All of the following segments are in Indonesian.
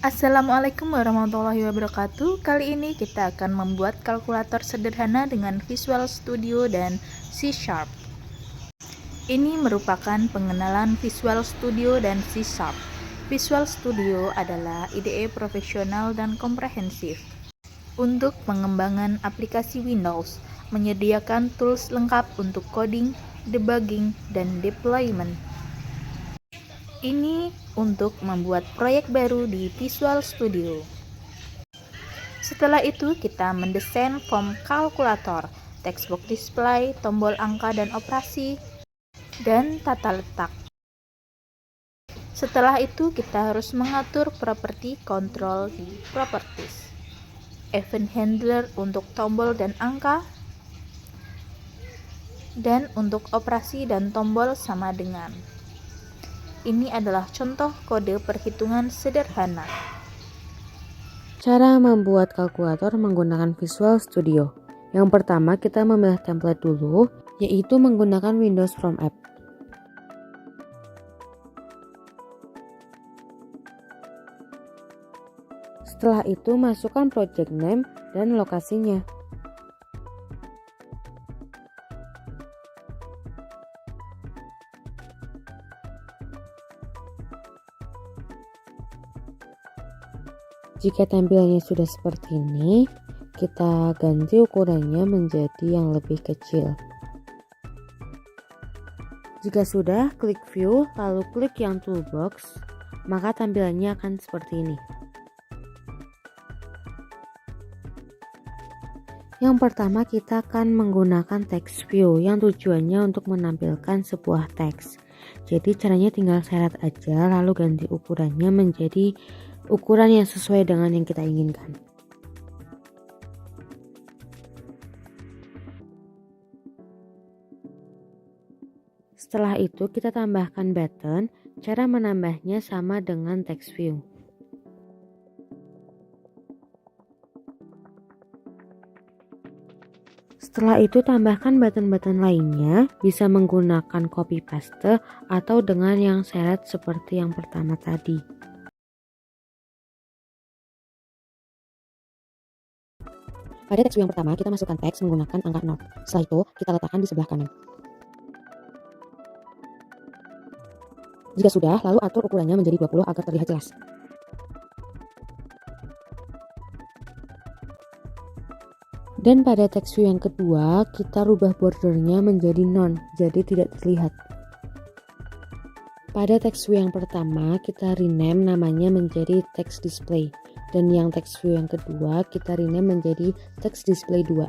Assalamualaikum warahmatullahi wabarakatuh. Kali ini kita akan membuat kalkulator sederhana dengan Visual Studio dan C#. Ini merupakan pengenalan Visual Studio dan C#. Visual Studio adalah IDE profesional dan komprehensif untuk pengembangan aplikasi Windows, menyediakan tools lengkap untuk coding, debugging, dan deployment. Ini untuk membuat proyek baru di Visual Studio. Setelah itu kita mendesain form kalkulator, textbox display, tombol angka dan operasi, dan tata letak. Setelah itu kita harus mengatur properti control di properties, event handler untuk tombol dan angka, dan untuk operasi dan tombol sama dengan. Ini adalah contoh kode perhitungan sederhana. Cara membuat kalkulator menggunakan Visual Studio. Yang pertama, kita memilih template dulu, yaitu menggunakan Windows From App. Setelah itu, masukkan project name dan lokasinya. Jika tampilannya sudah seperti ini, kita ganti ukurannya menjadi yang lebih kecil. Jika sudah, klik view, lalu klik yang toolbox, maka tampilannya akan seperti ini. Yang pertama, kita akan menggunakan text view yang tujuannya untuk menampilkan sebuah teks. Jadi caranya tinggal seret aja, lalu ganti ukurannya menjadi ukuran yang sesuai dengan yang kita inginkan. Setelah itu kita tambahkan button. Cara menambahnya sama dengan text view. Setelah itu tambahkan button-button lainnya, bisa menggunakan copy paste atau dengan yang seret seperti yang pertama tadi. Pada teks view yang pertama, kita masukkan teks menggunakan angka 0. Setelah itu, kita letakkan di sebelah kanan. Jika sudah, lalu atur ukurannya menjadi 20 agar terlihat jelas. Dan pada teks view yang kedua, kita rubah bordernya menjadi none, jadi tidak terlihat. Pada teks view yang pertama, kita rename namanya menjadi text display. Dan yang text view yang kedua kita rename menjadi text display 2.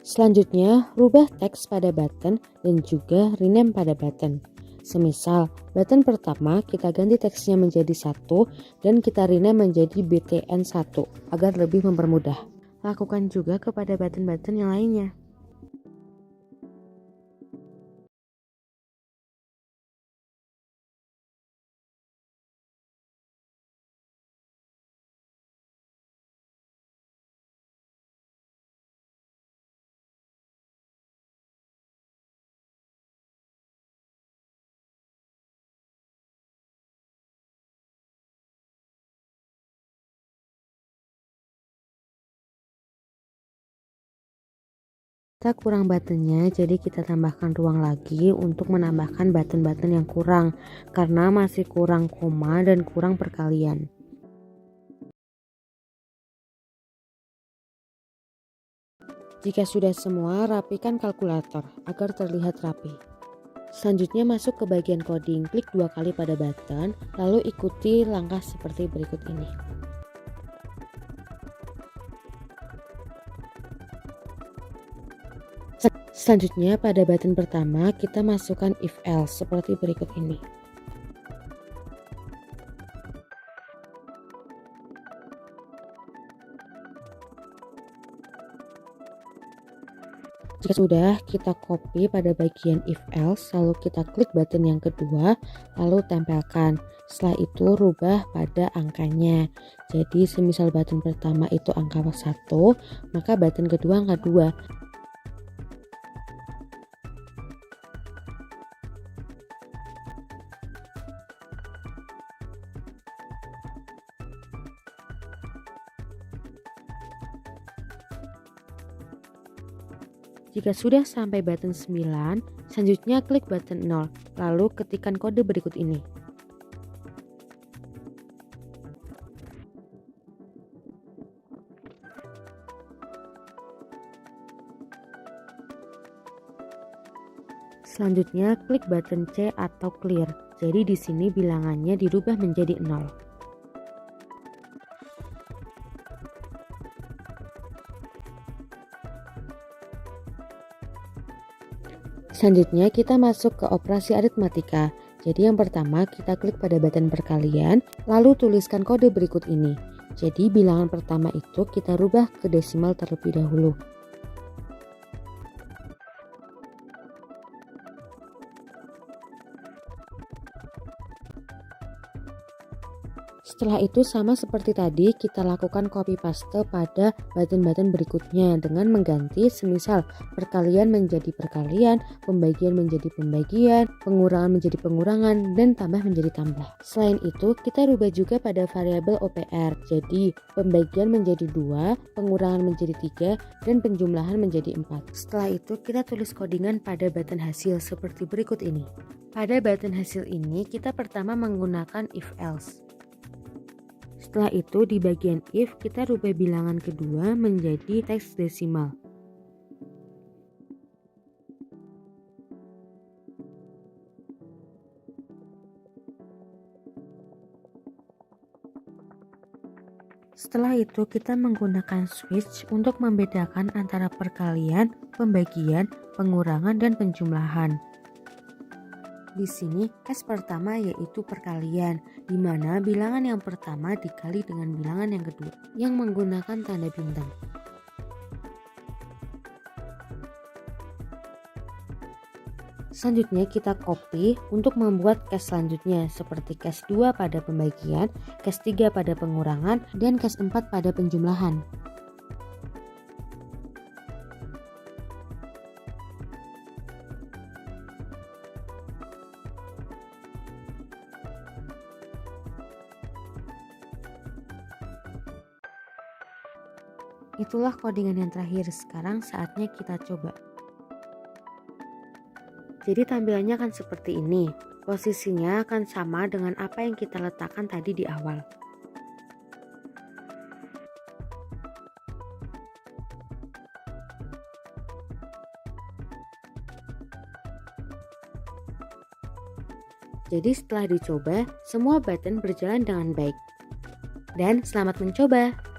Selanjutnya, rubah teks pada button dan juga rename pada button. Semisal, button pertama kita ganti teksnya menjadi 1 dan kita rename menjadi BTN 1 agar lebih mempermudah. Lakukan juga kepada button-button yang lainnya. Kita kurang buttonnya, jadi kita tambahkan ruang lagi untuk menambahkan button-button yang kurang karena masih kurang koma dan kurang perkalian. Jika sudah semua, rapikan kalkulator agar terlihat rapi. Selanjutnya masuk ke bagian coding, klik 2 kali pada button, lalu ikuti langkah seperti berikut ini. Selanjutnya pada button pertama kita masukkan if else seperti berikut ini. Jika sudah, kita copy pada bagian if else, lalu kita klik button yang kedua, lalu tempelkan. Setelah itu rubah pada angkanya. Jadi semisal button pertama itu angka 1, maka button kedua angka 2. Jika sudah sampai button 9, selanjutnya klik button 0, lalu ketikkan kode berikut ini. Selanjutnya klik button C atau clear. Jadi di sini bilangannya dirubah menjadi 0. Selanjutnya kita masuk ke operasi aritmatika. Jadi yang pertama kita klik pada button perkalian, lalu tuliskan kode berikut ini. Jadi bilangan pertama itu kita rubah ke desimal terlebih dahulu. Setelah itu sama seperti tadi kita lakukan copy paste pada button-button berikutnya dengan mengganti semisal perkalian menjadi perkalian, pembagian menjadi pembagian, pengurangan menjadi pengurangan, dan tambah menjadi tambah. Selain itu kita rubah juga pada variabel OPR. Jadi pembagian menjadi 2, pengurangan menjadi 3, dan penjumlahan menjadi 4. Setelah itu kita tulis codingan pada button hasil seperti berikut ini. Pada button hasil ini kita pertama menggunakan if else. Setelah itu di bagian if kita rubah bilangan kedua menjadi teks desimal. Setelah itu kita menggunakan switch untuk membedakan antara perkalian, pembagian, pengurangan, dan penjumlahan. Di sini case pertama yaitu perkalian, di mana bilangan yang pertama dikali dengan bilangan yang kedua yang menggunakan tanda bintang. Selanjutnya kita copy untuk membuat case selanjutnya seperti case 2 pada pembagian, case 3 pada pengurangan, dan case 4 pada penjumlahan. Itulah codingan yang terakhir, sekarang saatnya kita coba. Jadi tampilannya akan seperti ini, posisinya akan sama dengan apa yang kita letakkan tadi di awal. Jadi setelah dicoba, semua button berjalan dengan baik. Dan selamat mencoba!